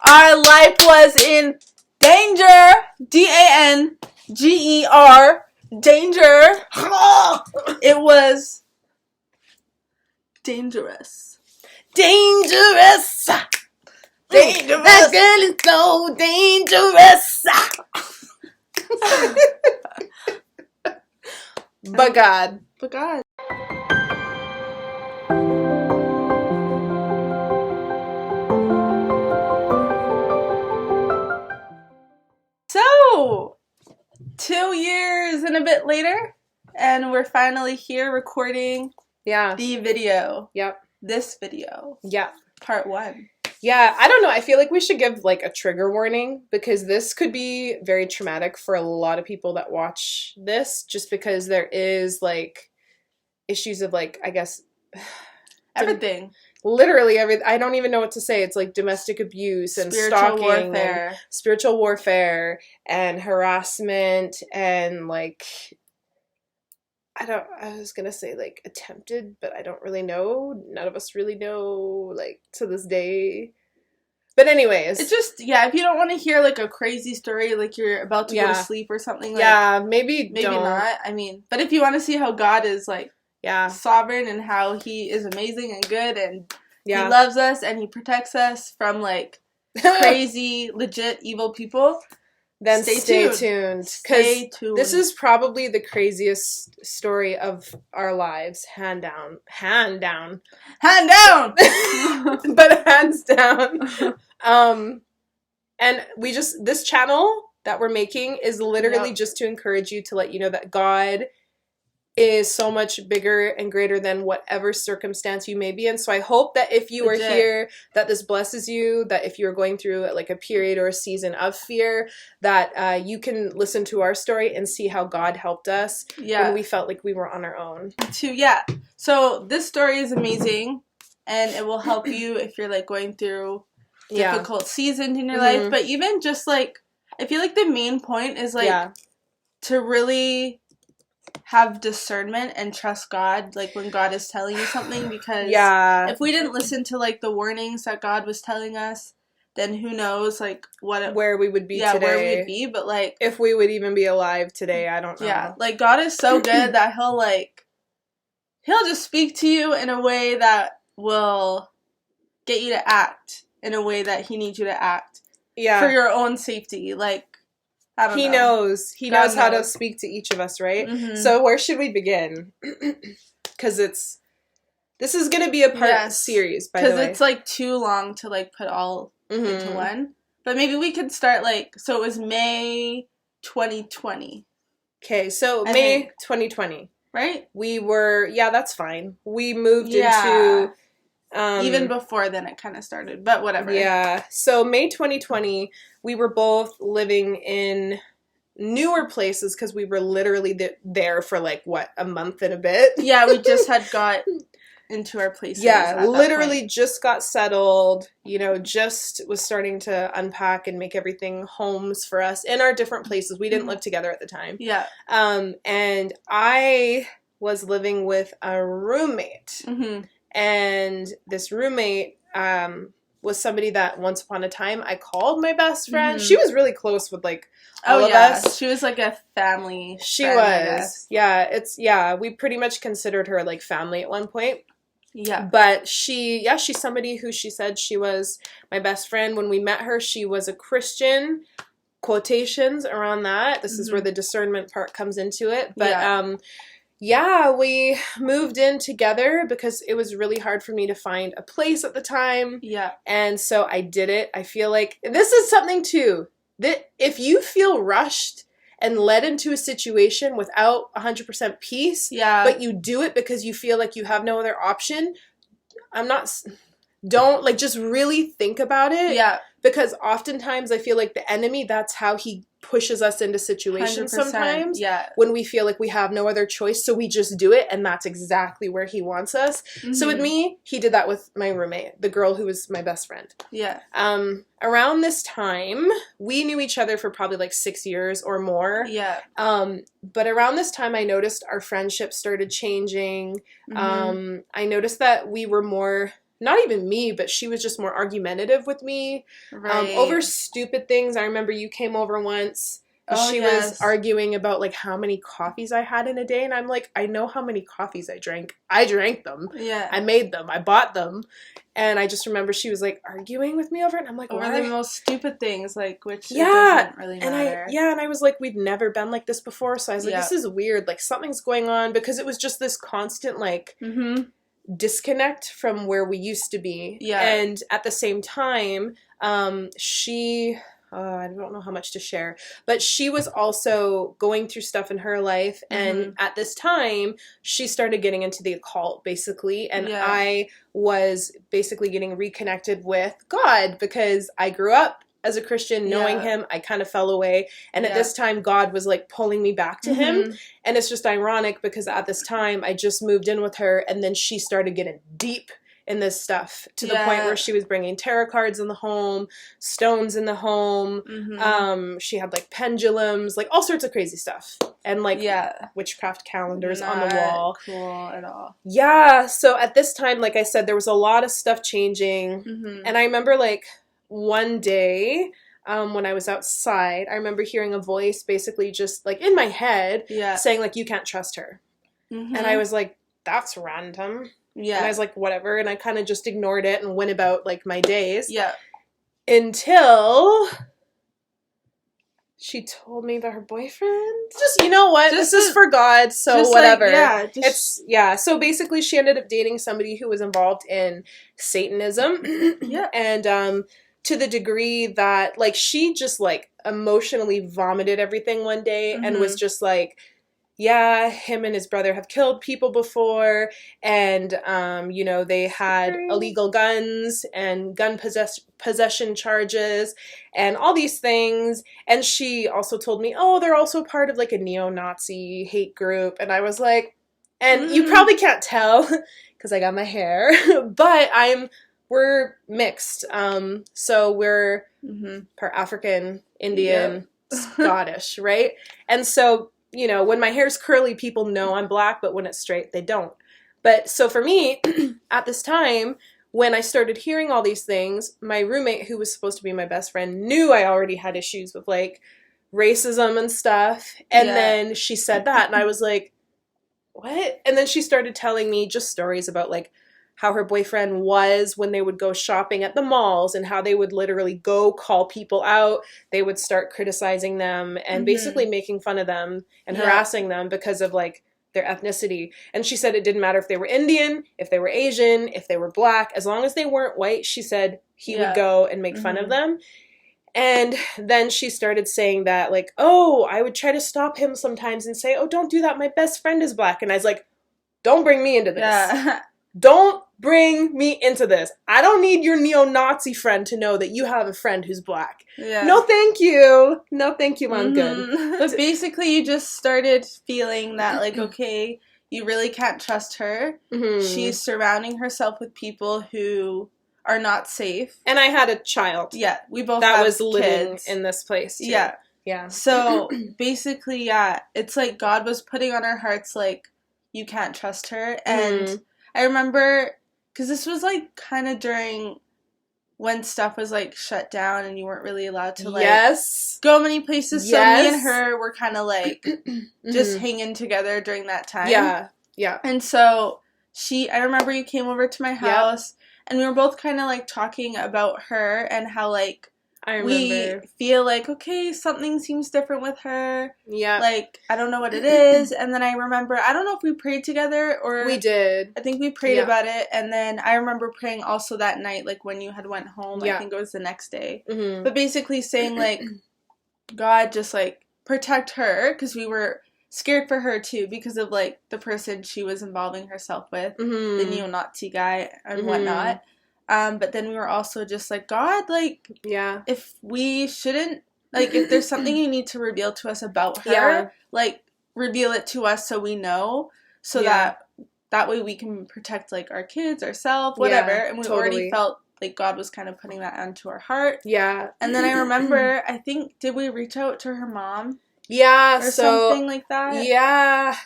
Our life was in danger. DANGER. Danger. It was dangerous. Dangerous. Dangerous. That girl is so dangerous. But God. But God. So, 2 years and a bit later, and we're finally here recording the video. Yep. This video. Yep. Part 1. Yeah, I don't know. I feel like we should give like a trigger warning because this could be very traumatic for a lot of people that watch this, just because there is like issues of like, I guess, everything. Literally everything. I don't even know what to say. It's like domestic abuse and stalking and spiritual warfare and harassment and like, I was going to say like attempted, but I don't really know. None of us really know like to this day. But anyways. It's just, if you don't want to hear like a crazy story, like you're about to go to sleep or something. Like, maybe don't. Not. I mean, but if you want to see how God is like sovereign and how he is amazing and good and he loves us and he protects us from like crazy, legit evil people, then stay tuned. Because this is probably the craziest story of our lives, hand down. But hands down. And this channel that we're making is literally just to encourage you, to let you know that God is so much bigger and greater than whatever circumstance you may be in. So I hope that if you are here, that this blesses you, that if you're going through like a period or a season of fear, that you can listen to our story and see how God helped us when we felt like we were on our own. So this story is amazing and it will help you if you're like going through difficult seasons in your life. But even just like, I feel like the main point is like to really have discernment and trust God, like when God is telling you something, because if we didn't listen to like the warnings that God was telling us, then who knows like where we would be today. Where we'd be, but like if we would even be alive today, I don't know. Like God is so good that he'll just speak to you in a way that will get you to act in a way that he needs you to act for your own safety. Like He knows how to speak to each of us, right? So where should we begin? Because this is going to be a part series, by the way. Because it's like too long to like put all into one. But maybe we could start like, so it was May 2020. Okay, so May 2020. Right? We were, that's fine. We moved into... even before then it kind of started, but whatever. Yeah. So May 2020, we were both living in newer places because we were literally there for like, a month and a bit? Yeah, we just had got into our places. Yeah, literally just got settled, just was starting to unpack and make everything homes for us in our different places. We didn't live together at the time. Yeah. And I was living with a roommate. And this roommate was somebody that once upon a time I called my best friend. She was really close with like all of us. She was like a family. She was. Yeah, we pretty much considered her like family at one point. Yeah. But she's somebody who she said she was my best friend. When we met her, she was a Christian. Quotations around that. This is where the discernment part comes into it. But we moved in together because it was really hard for me to find a place at the time. Yeah. And so I did it. I feel like this is something too, that if you feel rushed and led into a situation without 100% peace, but you do it because you feel like you have no other option, don't like just really think about it. Yeah. Because oftentimes I feel like the enemy, that's how he pushes us into situations sometimes when we feel like we have no other choice, so we just do it, and that's exactly where he wants us. So with me, he did that with my roommate, the girl who was my best friend. Around this time, we knew each other for probably like 6 years or more. But around this time, I noticed our friendship started changing. I noticed that we were more not even me, but she was just more argumentative with me, over stupid things. I remember you came over once. She was arguing about, like, how many coffees I had in a day, and I'm like, I know how many coffees I drank. I drank them. Yeah. I made them. I bought them. And I just remember she was, like, arguing with me over it, and I'm like, over the most stupid things, like, which it doesn't really matter. And I was like, we've never been like this before, so I was like, this is weird. Like, something's going on, because it was just this constant, like, disconnect from where we used to be. Yeah. And at the same time, she... I don't know how much to share, but she was also going through stuff in her life, and at this time, she started getting into the occult, basically, and I was basically getting reconnected with God, because I grew up as a Christian, knowing him. I kind of fell away, and at this time, God was, like, pulling me back to him, and it's just ironic, because at this time, I just moved in with her, and then she started getting deep in this stuff, to the point where she was bringing tarot cards in the home, stones in the home. She had, like, pendulums, like, all sorts of crazy stuff, and, like, witchcraft calendars on the wall. Cool at all. Yeah. So at this time, like I said, there was a lot of stuff changing, and I remember, like, one day, when I was outside, I remember hearing a voice, basically just, like, in my head, saying, like, you can't trust her, and I was like, that's random. Yeah. And I was like, whatever. And I kind of just ignored it and went about, like, my days. Yeah. Until she told me about her boyfriend. Just, you know what? This is for God, so whatever. Like, so basically she ended up dating somebody who was involved in Satanism. And to the degree that, like, she just, like, emotionally vomited everything one day and was just like, yeah, him and his brother have killed people before, and, you know, they had illegal guns and gun possession charges and all these things. And she also told me, oh, they're also part of, like, a neo-Nazi hate group. And I was like, and you probably can't tell because I got my hair, but we're mixed. So we're part African, Indian, Scottish, right? And so, you know, when my hair's curly, people know I'm black, but when it's straight, they don't. But so for me, at this time, when I started hearing all these things, my roommate, who was supposed to be my best friend, knew I already had issues with, like, racism and stuff. And then she said that, and I was like, what? And then she started telling me just stories about, like, how her boyfriend was when they would go shopping at the malls, and how they would literally go call people out. They would start criticizing them and basically making fun of them and harassing them because of, like, their ethnicity. And she said it didn't matter if they were Indian, if they were Asian, if they were black, as long as they weren't white, she said he would go and make fun of them. And then she started saying that, like, oh, I would try to stop him sometimes and say, oh, don't do that, my best friend is black. And I was like, don't bring me into this. Don't bring me into this. I don't need your neo-Nazi friend to know that you have a friend who's black. No, thank you. No, thank you. I'm good. But basically, you just started feeling that, like, okay, you really can't trust her. She's surrounding herself with people who are not safe. And I had a child. Yeah, we both that have was living kids. In this place, too. Yeah. So, basically, it's like God was putting on our hearts, like, you can't trust her. And I remember, because this was, like, kind of during when stuff was, like, shut down and you weren't really allowed to, like, go many places. So me and her were kind of, like, just hanging together during that time. Yeah. And so I remember you came over to my house, and we were both kind of, like, talking about her and how, like, we feel like, okay, something seems different with her. Yeah. Like, I don't know what it is. And then I remember, I don't know if we prayed together or... We did. I think we prayed about it. And then I remember praying also that night, like, when you had went home. I think it was the next day. But basically saying, like, God, just, like, protect her. Because we were scared for her, too. Because of, like, the person she was involving herself with. The neo-Nazi guy and whatnot. But then we were also just like, God, like, if we shouldn't, like, if there's something you need to reveal to us about her, like, reveal it to us so we know, so that way we can protect, like, our kids, ourselves, whatever. And we already felt like God was kind of putting that onto our heart. Yeah. And then I remember, I think, did we reach out to her mom? Yeah. Or something like that? Yeah.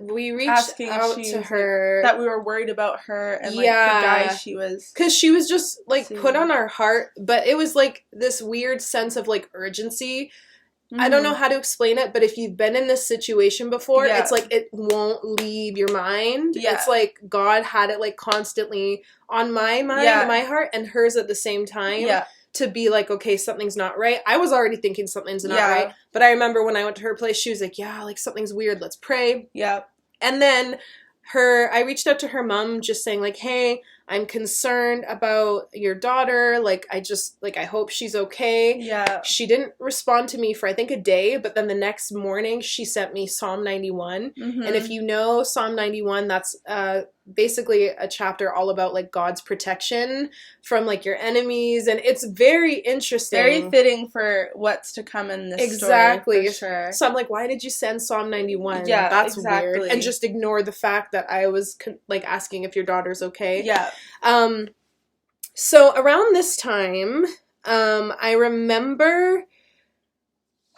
we reached out to her. Like, that we were worried about her and, like, the guy she was... Because she was just, like, seeing. put on our heart. But it was, like, this weird sense of, like, urgency. I don't know how to explain it, but if you've been in this situation before, it's like it won't leave your mind. Yeah. It's like God had it like constantly on my mind, my heart, and hers at the same time. Yeah. To be like, okay, something's not right. I was already thinking something's not right. But I remember when I went to her place, she was like, yeah, like something's weird. Let's pray. Yeah. And then I reached out to her mom just saying like, hey, I'm concerned about your daughter. Like, I hope she's okay. Yeah. She didn't respond to me for, I think, a day. But then the next morning, she sent me Psalm 91. Mm-hmm. And if you know Psalm 91, that's basically a chapter all about, like, God's protection from, like, your enemies. And it's very interesting. Very fitting for what's to come in this story, for sure. So I'm like, why did you send Psalm 91? Yeah, that's weird. And just ignore the fact that I was, like, asking if your daughter's okay. Yeah. So around this time, I remember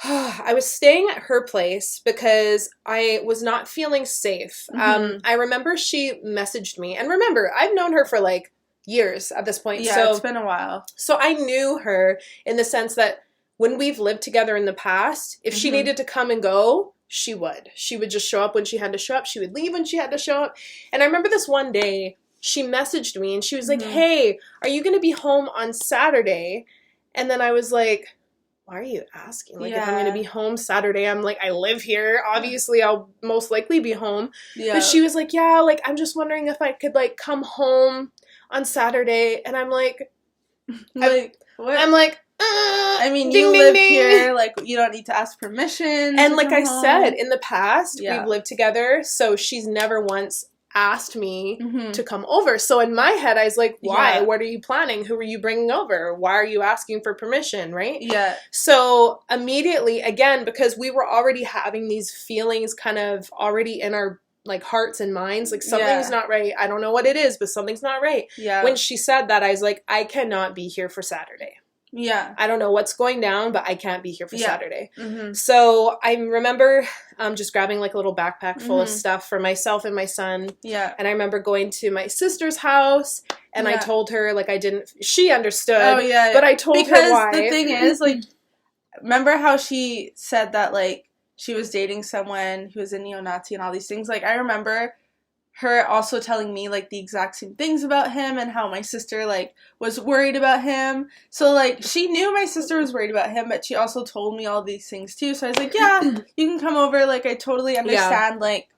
I was staying at her place because I was not feeling safe. Mm-hmm. I remember she messaged me, and remember, I've known her for like years at this point. Yeah, so it's been a while. So I knew her in the sense that when we've lived together in the past, if she needed to come and go, she would. She would just show up when she had to show up. She would leave when she had to show up. And I remember this one day, she messaged me and she was like, hey, are you going to be home on Saturday? And then I was like, why are you asking? Like, if I'm going to be home Saturday, I'm like, I live here. Obviously, I'll most likely be home. Yeah. But she was like, yeah, like, I'm just wondering if I could, like, come home on Saturday. And I'm like, what? I'm like, I mean, you live here, like, you don't need to ask permission. And like I said, in the past, we've lived together, so she's never once asked me to come over. So in my head, I was like, why? What are you planning? Who are you bringing over? Why are you asking for permission, right? Yeah. So immediately, again, because we were already having these feelings kind of already in our, like, hearts and minds, like, something's not right. I don't know what it is, but something's not right. Yeah. When she said that, I was like, I cannot be here for Saturday. Yeah. I don't know what's going down, but I can't be here for Saturday. Mm-hmm. So I remember just grabbing, like, a little backpack full of stuff for myself and my son. Yeah. And I remember going to my sister's house, and I told her, like, she understood. Oh, yeah. But I told her why. Because the thing is, like, remember how she said that, like, she was dating someone who was a neo-Nazi and all these things? Like, I remember her also telling me, like, the exact same things about him and how my sister, like, was worried about him. So, like, she knew my sister was worried about him, but she also told me all these things, too. So I was like, yeah, you can come over. Like, I totally understand, like,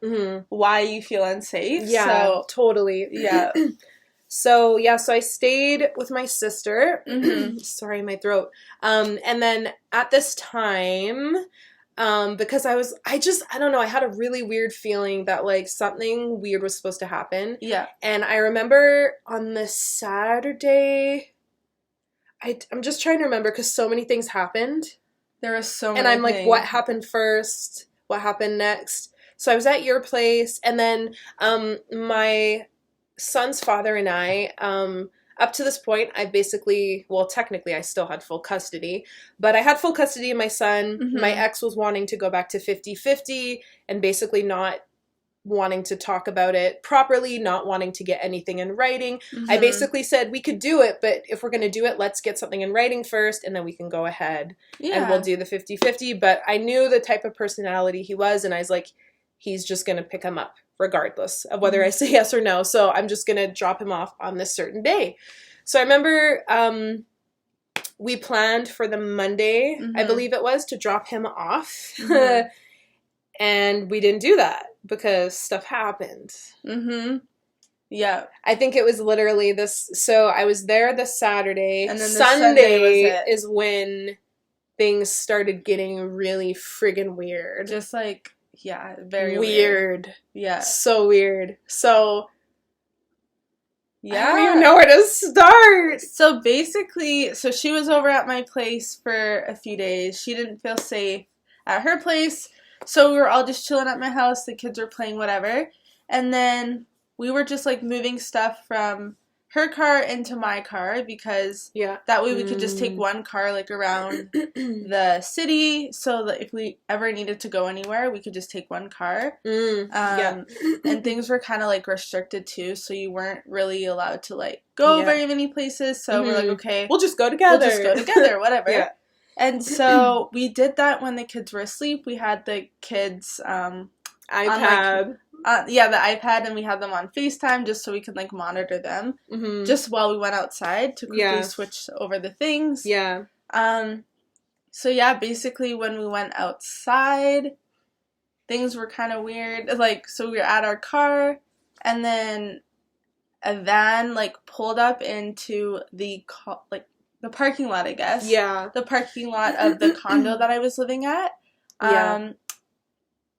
why you feel unsafe. Yeah, so, totally. Yeah. So I stayed with my sister. Sorry, my throat. And then at this time... because I don't know, I had a really weird feeling that, like, something weird was supposed to happen. Yeah. And I remember on the Saturday, I'm just trying to remember because so many things happened. There were so many And I'm like, what happened first? What happened next? So I was at your place, and then my son's father and I... up to this point, I basically, well, technically, I still had full custody, but I had full custody of my son. Mm-hmm. My ex was wanting to go back to 50-50 and basically not wanting to talk about it properly, not wanting to get anything in writing. Mm-hmm. I basically said, we could do it, but if we're going to do it, let's get something in writing first, and then we can go ahead and we'll do the 50-50. But I knew the type of personality he was, and I was like, he's just going to pick him up regardless of whether I say yes or no. So I'm just going to drop him off on this certain day. So I remember we planned for the Monday, I believe it was, to drop him off. Mm-hmm. And we didn't do that because stuff happened. Mm-hmm. Yeah. I think it was literally this. So I was there this Saturday. And then Sunday is when things started getting really friggin' weird. Just like... Yeah, very weird. Yeah. So weird. So, yeah. I don't even know where to start. So basically, she was over at my place for a few days. She didn't feel safe at her place. So we were all just chilling at my house. The kids were playing whatever. And then we were just, like, moving stuff from her car into my car because that way we could just take one car like around the city so that if we ever needed to go anywhere, we could just take one car. And things were kind of like restricted too, so you weren't really allowed to like go very many places. So we're like, okay, we'll just go together. Whatever. And so we did that when the kids were asleep. We had the kids iPad. The iPad, and we had them on FaceTime just so we could like monitor them just while we went outside to quickly switch over the things. So basically when we went outside, things were kind of weird. Like, so we were at our car, and then a van like pulled up into the parking lot, I guess. The parking lot of the condo that I was living at.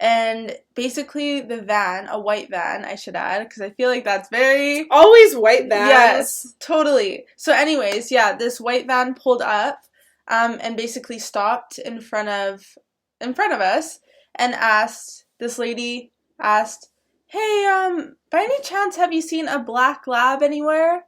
And basically the van, a white van, I should add, because I feel like that's very... Always white vans. Yes, totally. So anyways, this white van pulled up and basically stopped in front of us and this lady asked, hey, by any chance have you seen a black lab anywhere?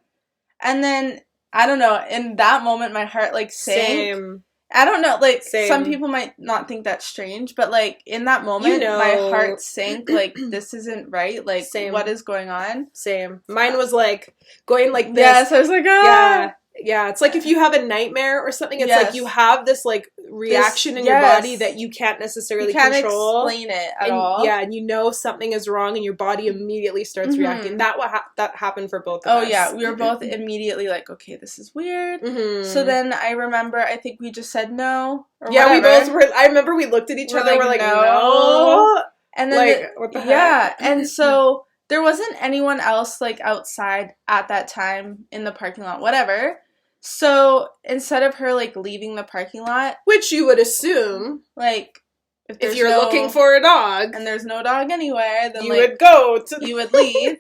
And then, I don't know, in that moment my heart like sank. Same. I don't know, like, some people might not think that's strange, but, like, in that moment, my heart sank, like, this isn't right, like, what is going on? Same. Mine was, like, going like this. Yes, I was like, ah! Yeah, it's like if you have a nightmare or something, it's like you have this, like, reaction in your body that you can't necessarily control. You can't explain it at all. Yeah, and you know something is wrong and your body immediately starts reacting. That happened for both of us. Oh, yeah, we were both immediately like, okay, this is weird. So then I remember, I think we just said no, or whatever. We both were, I remember we looked at each other, we're like, no. And then, like, what the heck? And so... There wasn't anyone else, like, outside at that time in the parking lot, whatever. So, instead of her, like, leaving the parking lot... Which you would assume. Like, if you're looking for a dog. And there's no dog anywhere, then, you would go to... You would leave.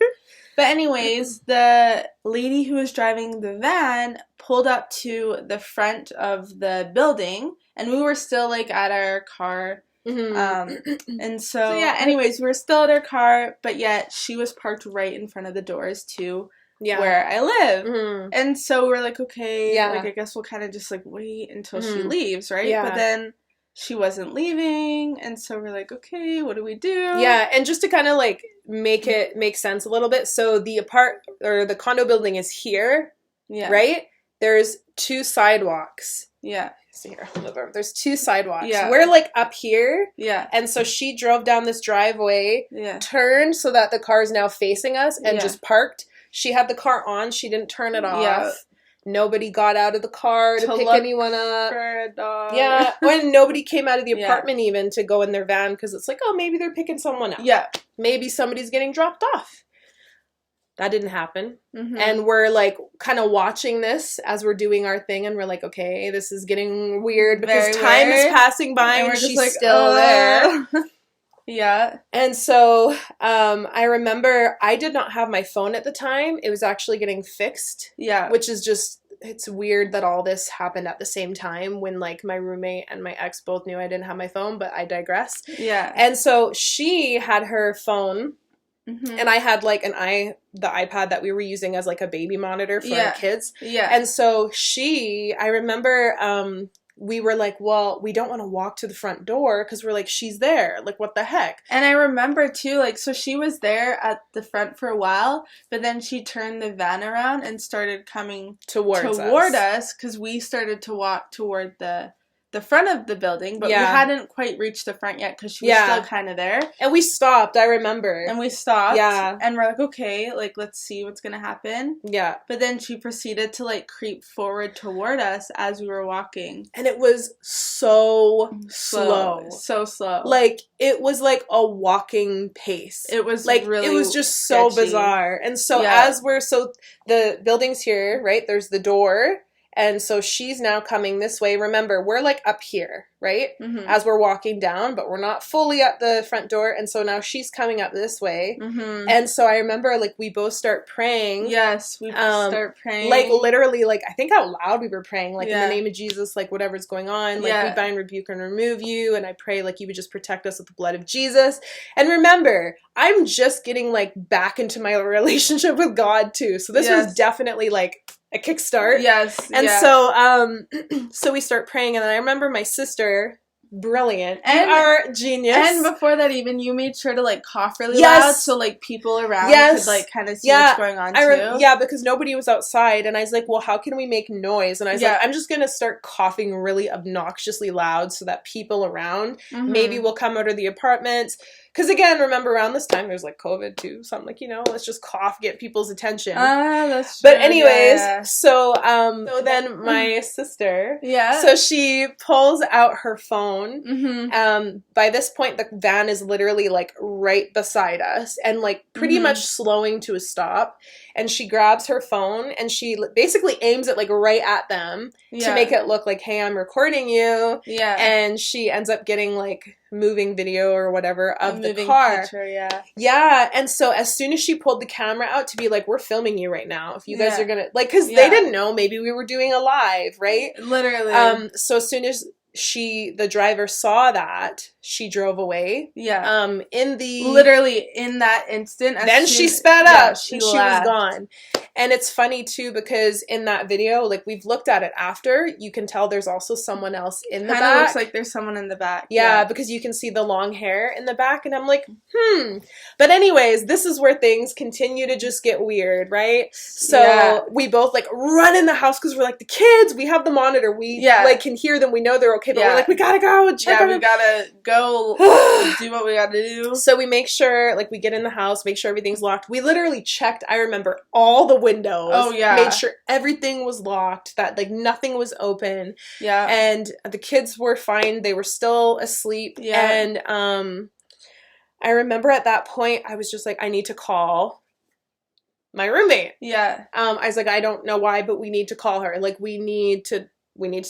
But anyways, the lady who was driving the van pulled up to the front of the building, and we were still, like, at our car... And so anyways, we were still at her car, but yet she was parked right in front of the doors to where I live. And so we're like, okay, like, I guess we'll kind of just, like, wait until she leaves, right? But then she wasn't leaving, and so we're like, okay, what do we do? Yeah, and just to kind of, like, make it make sense a little bit, so the condo building is here, right? There's 2 sidewalks. So here, there's 2 sidewalks. We're, like, up here. And so she drove down this driveway, turned so that the car is now facing us, and just parked. She had the car on. She didn't turn it off. Nobody got out of the car to pick anyone up. For a dog. When nobody came out of the apartment even to go in their van, because it's like, oh, maybe they're picking someone up. Maybe somebody's getting dropped off. That didn't happen. And we're, like, kind of watching this as we're doing our thing, and we're like, okay, this is getting weird because time is passing by and she's like, still there. And so I remember I did not have my phone at the time. It was actually getting fixed. Which is just, it's weird that all this happened at the same time when, like, my roommate and my ex both knew I didn't have my phone, but I digress. And so she had her phone. And I had, like, the iPad that we were using as, like, a baby monitor for our kids. And so I remember we were like, well, we don't want to walk to the front door because we're like, she's there. Like, what the heck? And I remember, too, like, so she was there at the front for a while, but then she turned the van around and started coming toward us because we started to walk toward the front of the building, but we hadn't quite reached the front yet because she was still kind of there. And we stopped, I remember. And we stopped. And we're like, okay, like, let's see what's going to happen. But then she proceeded to, like, creep forward toward us as we were walking. And it was so slow. So slow. Like, it was like a walking pace. It was like, really it was just so sketchy. Bizarre. And so the building's here, right? There's the door. And so she's now coming this way. Remember, we're like up here, right? As we're walking down, but we're not fully at the front door. And so now she's coming up this way. And so I remember, like, we both start praying. Yes, we start praying. Like, literally, like, I think out loud we were praying, like, in the name of Jesus, like, whatever's going on. Like, we bind, rebuke, and remove you. And I pray, like, you would just protect us with the blood of Jesus. And remember, I'm just getting, like, back into my relationship with God, too. So this was definitely, like, a kickstart. Yes. And so so we start praying, and then I remember my sister, brilliant, and our genius. And before that, even you made sure to like cough really loud, so like people around could like kind of see what's going on too. Because nobody was outside, and I was like, well, how can we make noise? And I was like, I'm just gonna start coughing really obnoxiously loud so that people around maybe will come out of the apartments. Because again, remember around this time there's like COVID too, so I'm like, let's just cough, get people's attention. That's true. But anyways, so then my sister, so she pulls out her phone. By this point, the van is literally like right beside us and like pretty much slowing to a stop. And she grabs her phone and she basically aims it like right at them to make it look like, hey, I'm recording you. Yeah. And she ends up getting like moving video or whatever of the car. Picture, yeah. And so as soon as she pulled the camera out to be like, we're filming you right now. If you guys are gonna like, because they didn't know maybe we were doing a live, right? Literally. So as soon as the driver saw that, she drove away. Yeah. Literally in that instant. Then she sped up. She was gone. And it's funny too because in that video, like we've looked at it after, you can tell there's also someone else in the back. Kind of looks like there's someone in the back. Yeah, because you can see the long hair in the back, and I'm like, But anyways, this is where things continue to just get weird, right? So we both like run in the house because we're like the kids. We have the monitor. We like can hear them. We know they're okay, but we're like we gotta go and check on them. We gotta go do what we gotta do. So we make sure, like, we get in the house, make sure everything's locked. We literally checked, I remember, all the windows. Oh, yeah. Made sure everything was locked, that, like, nothing was open. Yeah. And the kids were fine. They were still asleep. Yeah. And I remember at that point, I was just like, I need to call my roommate. Yeah. I was like, I don't know why, but we need to call her. Like, we need to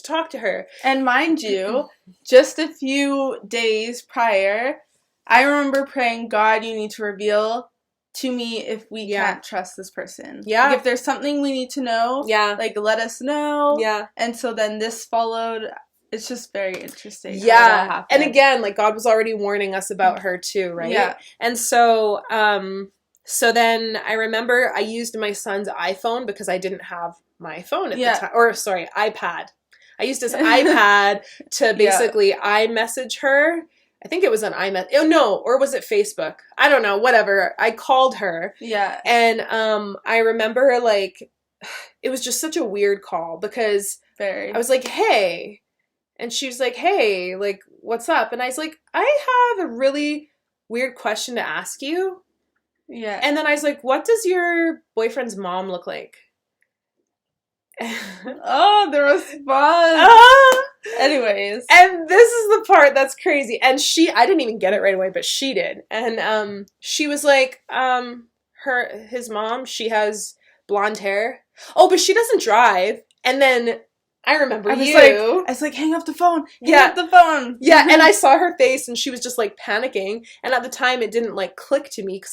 talk to her. And mind you, just a few days prior, I remember praying, God, you need to reveal to me if we can't trust this person. Yeah. Like if there's something we need to know, like let us know. Yeah. And so then this followed. It's just very interesting. Yeah. And again, like God was already warning us about her too, right? Yeah. And so, so then I remember I used my son's iPhone because I didn't have my phone at the time. Or sorry, iPad. I used his iPad to basically iMessage her. I think it was on iMessage. Oh, no. Or was it Facebook? I don't know. Whatever. I called her. Yeah. And I remember, like, it was just such a weird call because I was like, hey. And she was like, hey, like, what's up? And I was like, I have a really weird question to ask you. Yeah. And then I was like, what does your boyfriend's mom look like? Oh, the response. Anyways. And this is the part that's crazy. And I didn't even get it right away, but she did. And she was like, his mom, she has blonde hair. Oh, but she doesn't drive. And then I remember I was like, hang up the phone. Hang up the phone. Yeah, and I saw her face and she was just like panicking. And at the time it didn't like click to me because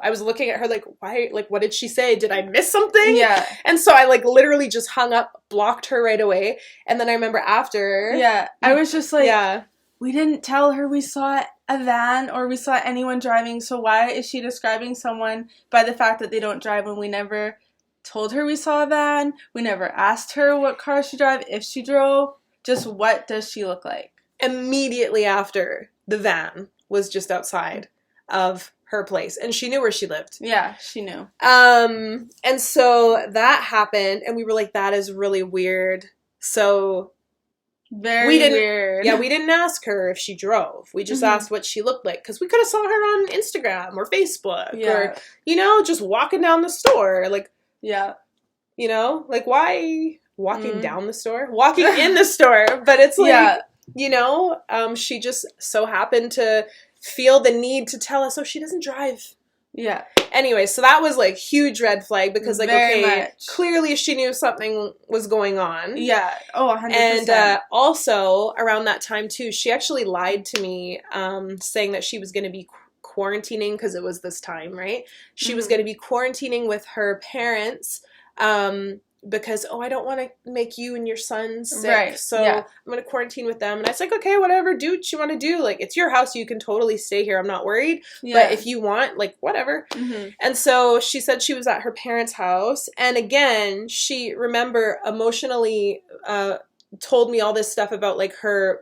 I was looking at her like, why? Like, what did she say? Did I miss something? Yeah. And so I like literally just hung up, blocked her right away. And then I remember after. Yeah. I was just like, we didn't tell her we saw a van or we saw anyone driving. So why is she describing someone by the fact that they don't drive when we never told her we saw a van? We never asked her what car she drove, if she drove. Just what does she look like? Immediately after, the van was just outside of her place, and she knew where she lived. Yeah, she knew. And so that happened, and we were like, that is really weird. So very weird. Yeah, we didn't ask her if she drove. We just asked what she looked like, because we could have saw her on Instagram or Facebook or, just walking down the store. Like, like why walking down the store? Walking in the store. But it's like, she just so happened to feel the need to tell us, oh, she doesn't drive. Yeah. Anyway, so that was like huge red flag because like, Very okay, much. Clearly she knew something was going on. Yeah. Oh, 100%. And also around that time too, she actually lied to me, saying that she was going to be quarantining because it was this time, right? She was going to be quarantining with her parents, because, I don't want to make you and your son sick. Right. So I'm going to quarantine with them. And I was like, okay, whatever, do what you want to do. Like, it's your house. You can totally stay here. I'm not worried. Yeah. But if you want, like, whatever. Mm-hmm. And so she said she was at her parents' house. And again, she, remember, emotionally told me all this stuff about, like, her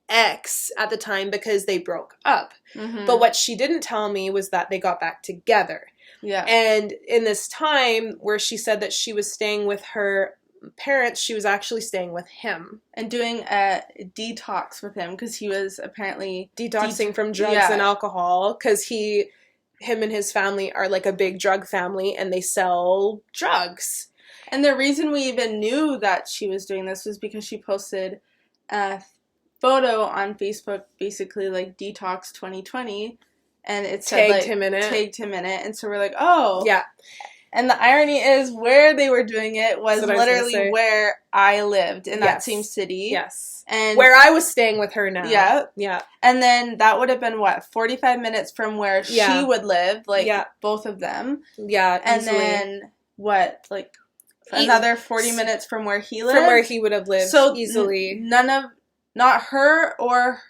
ex at the time because they broke up. Mm-hmm. But what she didn't tell me was that they got back together. Yeah. And in this time where she said that she was staying with her parents, she was actually staying with him. And doing a detox with him because he was apparently... Detoxing from drugs and alcohol because him and his family are like a big drug family and they sell drugs. And the reason we even knew that she was doing this was because she posted a photo on Facebook, basically like Detox 2020. And it said, tagged him in it. And so we're like, oh. Yeah. And the irony is where they were doing it was literally where I lived in that same city. Yes. And where I was staying with her now. Yeah. Yeah. And then that would have been, 45 minutes from where she would live, both of them. Yeah, and then, another 40 minutes from where he lived? From where he would have lived, so easily. Not her or...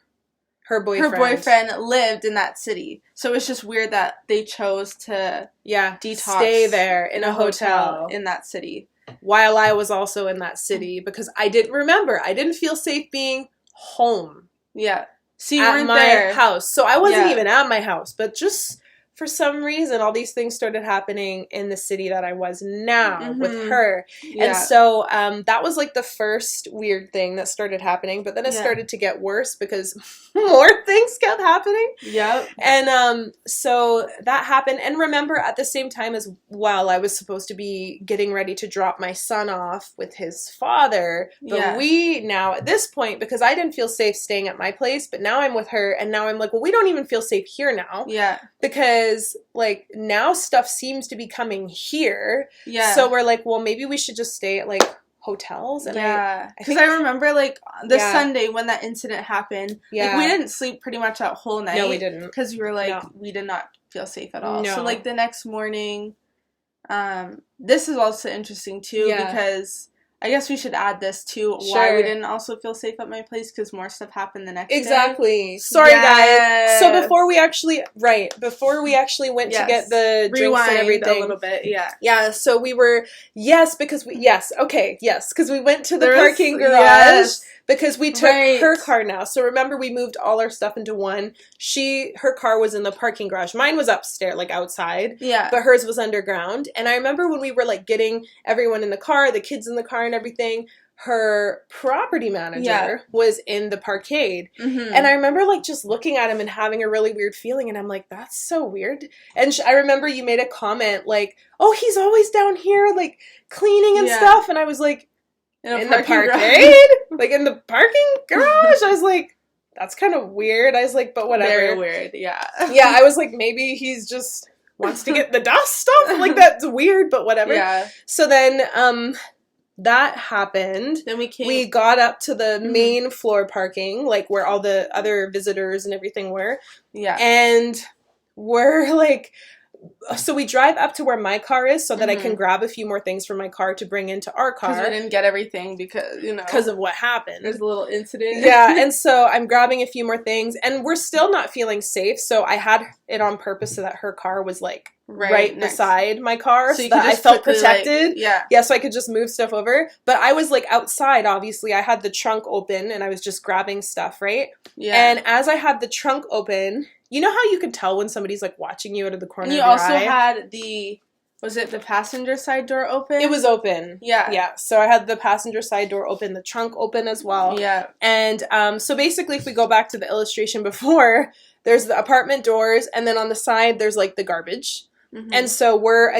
Her boyfriend lived in that city. So it's just weird that they chose to detox. Stay there in a hotel in that city. While I was also in that city because I didn't feel safe being home. Yeah. So you weren't there. At my house. So I wasn't even at my house, but just for some reason, all these things started happening in the city that I was now with her. Yeah. And so that was like the first weird thing that started happening. But then it started to get worse because more things kept happening. Yep. And so that happened. And remember, at the same time as well, I was supposed to be getting ready to drop my son off with his father. But we now, at this point, because I didn't feel safe staying at my place, but now I'm with her. And now I'm like, well, we don't even feel safe here now. Yeah. Because like now stuff seems to be coming here. Yeah. So we're like, well, maybe we should just stay at like hotels. And because I remember like the Sunday when that incident happened, like we didn't sleep pretty much that whole night. No, we didn't. Because we were like, we did not feel safe at all. No. So like the next morning, this is also interesting too because I guess we should add this to why we didn't also feel safe at my place because more stuff happened the next day. Exactly. Sorry, guys. So before we actually went to get the drinks and everything. A little bit, Yeah, so we were, because we went to the parking garage because we took her car now. So remember, we moved all our stuff into one. Her car was in the parking garage. Mine was upstairs, like outside. Yeah. But hers was underground. And I remember when we were like getting everyone in the car, the kids in the car and everything, her property manager was in the parkade. Mm-hmm. And I remember like just looking at him and having a really weird feeling. And I'm like, that's so weird. And I remember you made a comment like, oh, he's always down here like cleaning and stuff. And I was like, in the parkade? Like in the parking garage? I was like, that's kind of weird. I was like, but whatever. Very weird, yeah. Yeah, I was like, maybe he's just wants to get the dust off. Like, that's weird, but whatever. Yeah. So then, that happened. Then we got up to the main floor parking, like where all the other visitors and everything were. Yeah. And we're like... So we drive up to where my car is so that I can grab a few more things from my car to bring into our car. Because we didn't get everything because of what happened. There's a little incident. Yeah, and so I'm grabbing a few more things, and we're still not feeling safe, so I had it on purpose so that her car was, like, right beside my car so that I felt protected. Like, yeah, so I could just move stuff over. But I was, like, outside, obviously. I had the trunk open, and I was just grabbing stuff, right? Yeah. And as I had the trunk open... You know how you could tell when somebody's, like, watching you out of the corner of your eye? And you also had was it the passenger side door open? It was open. Yeah. Yeah. So I had the passenger side door open, the trunk open as well. Yeah. And so basically, if we go back to the illustration before, there's the apartment doors, and then on the side, there's, like, the garbage. Mm-hmm. And so where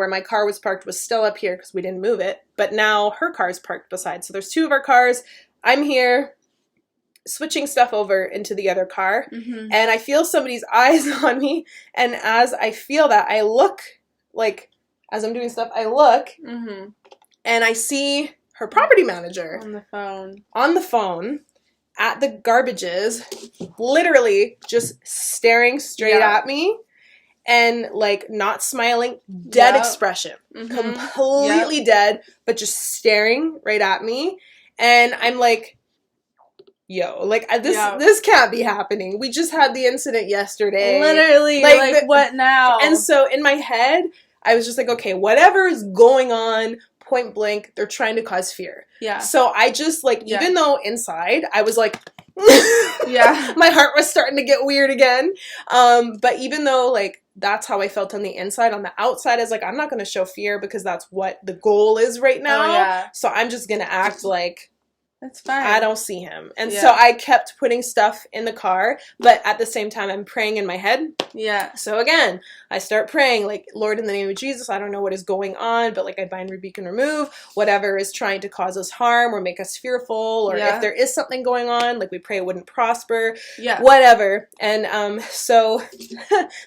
my car was parked was still up here because we didn't move it. But now her car is parked beside. So there's two of our cars. I'm here. switching stuff over into the other car, and I feel somebody's eyes on me, and as I feel that, I look, like, as I'm doing stuff, I look, and I see her property manager on the phone at the garbages, literally just staring straight at me, and, like, not smiling, dead expression, completely dead, but just staring right at me, and I'm like, yo, like, this can't be happening. We just had the incident yesterday. Literally, like what now? And so in my head, I was just like, okay, whatever is going on, point blank, they're trying to cause fear. Yeah. So I just, like, even though inside, I was like, my heart was starting to get weird again. But even though, like, that's how I felt on the inside, on the outside, I was like, I'm not going to show fear because that's what the goal is right now. Oh, yeah. So I'm just going to act like, that's fine, I don't see him. And so I kept putting stuff in the car, but at the same time, I'm praying in my head. Yeah. So again, I start praying, like, Lord, in the name of Jesus, I don't know what is going on, but, like, I bind, rebuke, and remove whatever is trying to cause us harm or make us fearful, or if there is something going on, like, we pray it wouldn't prosper. Yeah. Whatever. And so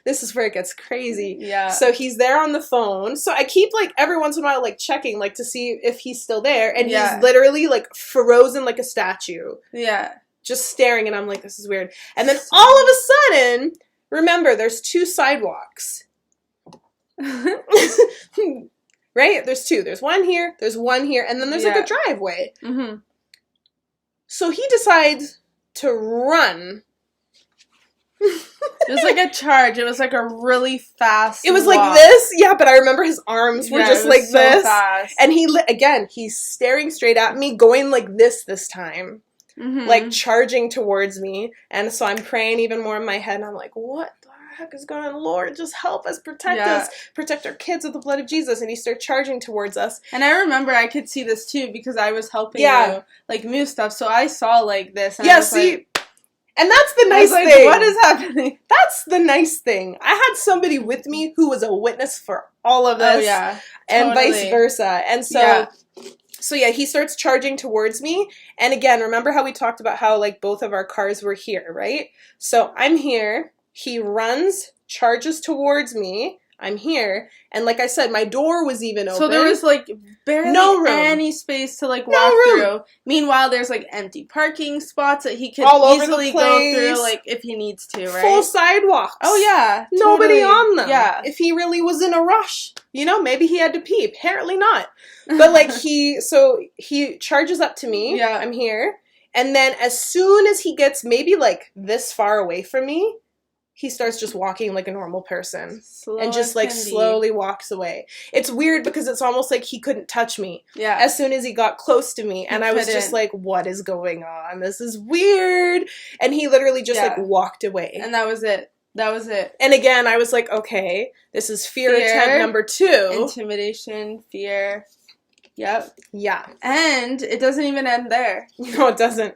this is where it gets crazy. Yeah. So he's there on the phone. So I keep, like, every once in a while, like, checking, like, to see if he's still there. And he's literally, like, frozen like a statue. Yeah. Just staring, and I'm like, this is weird. And then all of a sudden, remember, there's 2 sidewalks. Right? There's 2. There's one here, and then there's like a driveway. So he decides to run. It was like a charge. It was like a really fast It was walk. Like this. Yeah, but I remember his arms were just like so this. Fast. And he's staring straight at me, going like this time. Like charging towards me. And so I'm praying even more in my head, and I'm like, what the heck is going on? Lord, just help us, protect us, protect our kids with the blood of Jesus. And he started charging towards us. And I remember I could see this too, because I was helping you, like, move stuff. So I saw, like, this. And and that's the nice thing. What is happening? That's the nice thing. I had somebody with me who was a witness for all of this. Oh, yeah. And vice versa. And so, he starts charging towards me. And again, remember how we talked about how, like, both of our cars were here, right? So I'm here. He runs, charges towards me. I'm here. And like I said, my door was even open. So there was, like, barely any space to, like, walk through. Meanwhile, there's, like, empty parking spots that he could easily go through, like, if he needs to, right? Full sidewalks. Oh, yeah. Nobody on them. Yeah. If he really was in a rush. You know, maybe he had to pee. Apparently not. But, like, he charges up to me. Yeah. I'm here. And then as soon as he gets maybe, like, this far away from me, he starts just walking like a normal person. And just, like, slowly walks away. It's weird because it's almost like he couldn't touch me. Yeah. As soon as he got close to me. And I was just like, what is going on? This is weird. And he literally just, like, walked away. And that was it. That was it. And again, I was like, okay, this is fear attempt number 2. Intimidation, fear. Yep. Yeah. And it doesn't even end there. No, it doesn't.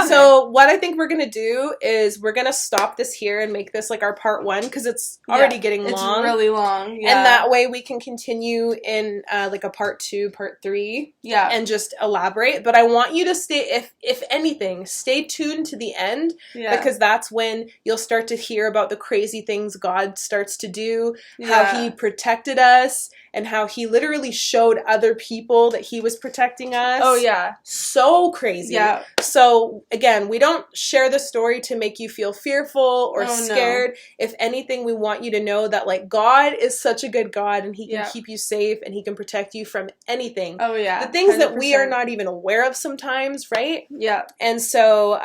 So what I think we're going to do is we're going to stop this here and make this, like, our part 1, because it's already getting long. It's really long. Yeah. And that way we can continue in, like, a part 2, part 3. Yeah. And just elaborate. But I want you to stay, if anything, stay tuned to the end. Yeah. Because that's when you'll start to hear about the crazy things God starts to do. Yeah. How he protected us. And how he literally showed other people that he was protecting us. Oh, yeah. So crazy. Yeah. So, again, we don't share the story to make you feel fearful or scared. No. If anything, we want you to know that, like, God is such a good God, and he can keep you safe, and he can protect you from anything. Oh, yeah. The things 100%. That we are not even aware of sometimes, right? Yeah. And so,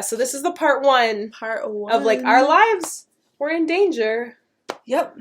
so this is the part 1. Part 1. Of, like, our lives were in danger. Yep.